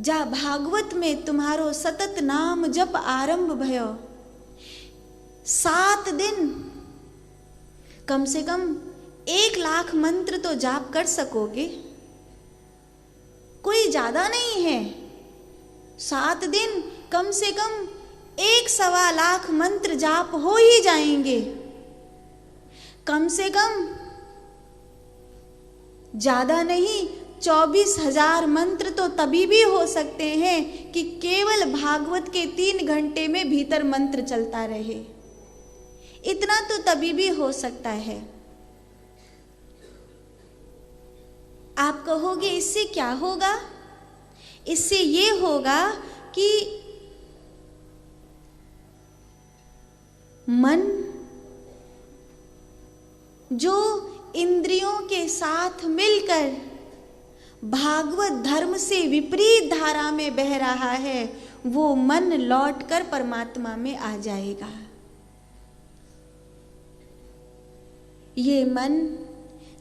जा भागवत में तुम्हारो सतत नाम जप आरंभ भयो। 7 दिन कम से कम 1 लाख मंत्र तो जाप कर सकोगे, कोई ज्यादा नहीं है। 7 दिन कम से कम 1.25 लाख मंत्र जाप हो ही जाएंगे। कम से कम ज्यादा नहीं 24,000 मंत्र तो तभी भी हो सकते हैं कि केवल भागवत के 3 घंटे में भीतर मंत्र चलता रहे। इतना तो तभी भी हो सकता है। आप कहोगे इससे क्या होगा? इससे ये होगा कि मन जो इंद्रियों के साथ मिलकर भागवत धर्म से विपरीत धारा में बह रहा है, वो मन लौटकर परमात्मा में आ जाएगा। ये मन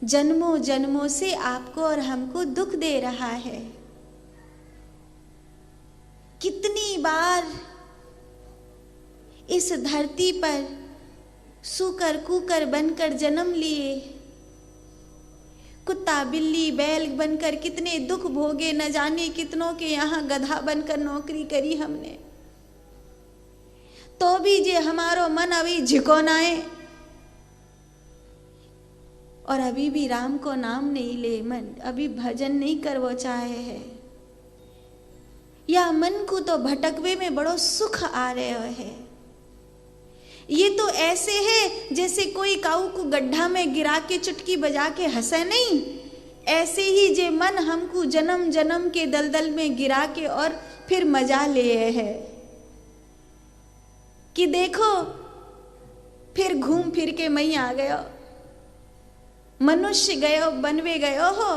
जन्मों जन्मों से आपको और हमको दुख दे रहा है। कितनी बार इस धरती पर सूकर कुकर बनकर जन्म लिए, कुत्ता बिल्ली बैल बनकर कितने दुख भोगे, न जाने कितनों के यहाँ गधा बनकर नौकरी करी हमने, तो भी जे हमारो मन अभी झिकोनाए और अभी भी राम को नाम नहीं ले मन, अभी भजन नहीं करवो चाहे है, या मन को तो भटकवे में बड़ो सुख आ रहे है। ये तो ऐसे है जैसे कोई काऊ को गड्ढा में गिरा के चुटकी बजा के हंसे नहीं, ऐसे ही जे मन हमको जन्म जन्म के दलदल में गिरा के और फिर मजा ले है कि देखो फिर घूम फिर के मई आ गयो, मनुष्य गयो बनवे गयो हो,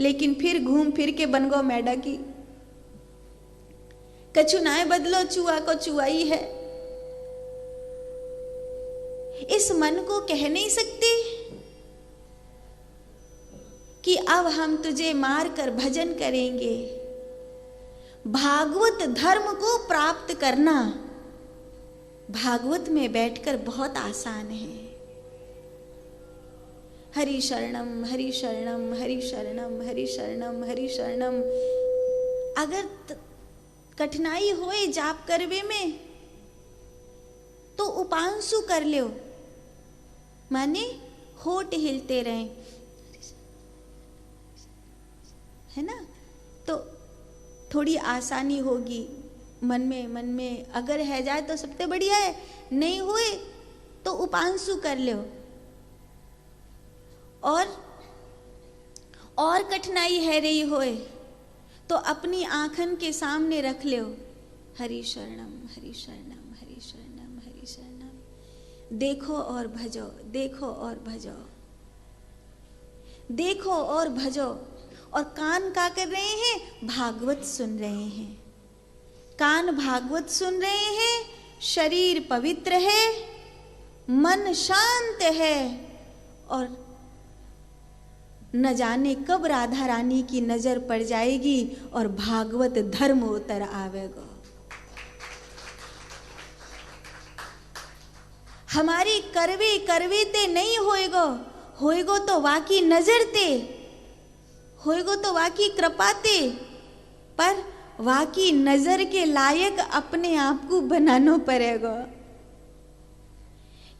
लेकिन फिर घूम फिर के बन गो मैडा की। कछु नाय बदलो चुआ को चुआई है। इस मन को कह नहीं सकते कि अब हम तुझे मार कर भजन करेंगे। भागवत धर्म को प्राप्त करना भागवत में बैठकर बहुत आसान है। हरि शरणम हरि शरणम हरि शरणम हरि शरणम हरि शरणम। अगर कठिनाई होए जाप करवे में तो उपांशु कर लो, माने होठ हिलते रहे, है ना, तो थोड़ी आसानी होगी मन में अगर है जाए तो सबसे बढ़िया है, नहीं हुए तो उपांशु कर लो। और कठिनाई है रही होए तो अपनी आंखन के सामने रख लो, हरि शरणम हरि शरणम हरि शरणम हरि शरणम। देखो और भजो, देखो और भजो, देखो और भजो। और कान क्या कर रहे हैं? भागवत सुन रहे हैं। कान भागवत सुन रहे हैं, शरीर पवित्र है, मन शांत है, और न जाने कब राधा रानी की नजर पड़ जाएगी और भागवत धर्म उतर आवेगा। हमारी करवे करवे ते नहीं होएगो, होएगो तो वाकी नजर ते, होएगो तो वाकी कृपाते, पर वाकी नजर के लायक अपने आप को बनाना पड़ेगा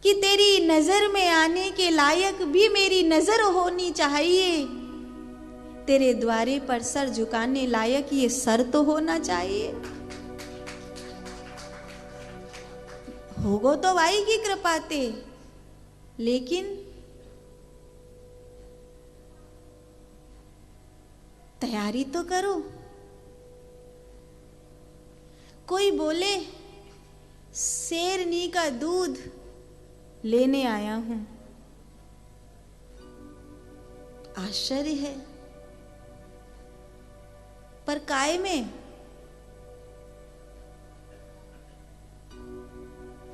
कि तेरी नजर में आने के लायक भी मेरी नजर होनी चाहिए। तेरे द्वारे पर सर झुकाने लायक ये सर तो होना चाहिए। होगो तो वाई की कृपाते, लेकिन तैयारी तो करो। कोई बोले शेरनी का दूध लेने आया हूं, आश्चर्य है, पर काय में?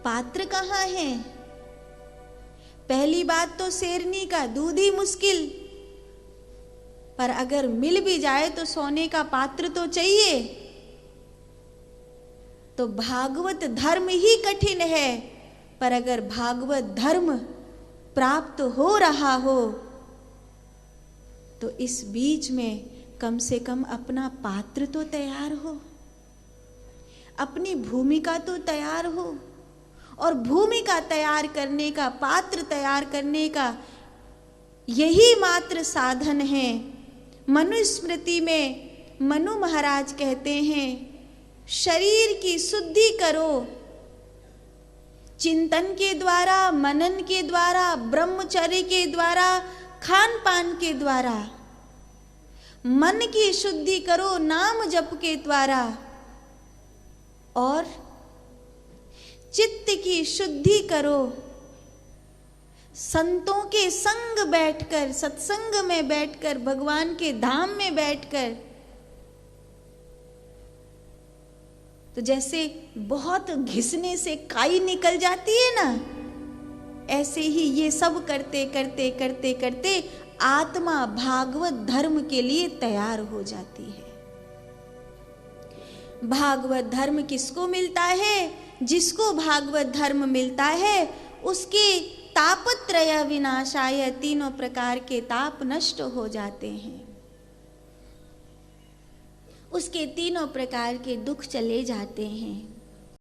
पात्र कहां है? पहली बात तो शेरनी का दूध ही मुश्किल, पर अगर मिल भी जाए तो सोने का पात्र तो चाहिए। तो भागवत धर्म ही कठिन है, पर अगर भागवत धर्म प्राप्त हो रहा हो तो इस बीच में कम से कम अपना पात्र तो तैयार हो, अपनी भूमिका तो तैयार हो। और भूमिका तैयार करने का, पात्र तैयार करने का यही मात्र साधन है। मनुस्मृति में मनु महाराज कहते हैं, शरीर की शुद्धि करो चिंतन के द्वारा, मनन के द्वारा, ब्रह्मचर्य के द्वारा, खान पान के द्वारा। मन की शुद्धि करो नाम जप के द्वारा, और चित्त की शुद्धि करो संतों के संग बैठकर, सत्संग में बैठकर, भगवान के धाम में बैठकर। तो जैसे बहुत घिसने से काई निकल जाती है ना, ऐसे ही ये सब करते करते करते करते आत्मा भागवत धर्म के लिए तैयार हो जाती है। भागवत धर्म किसको मिलता है? जिसको भागवत धर्म मिलता है उसके तापत्रय विनाशाय, तीनों प्रकार के ताप नष्ट हो जाते हैं, उसके तीनों प्रकार के दुख चले जाते हैं।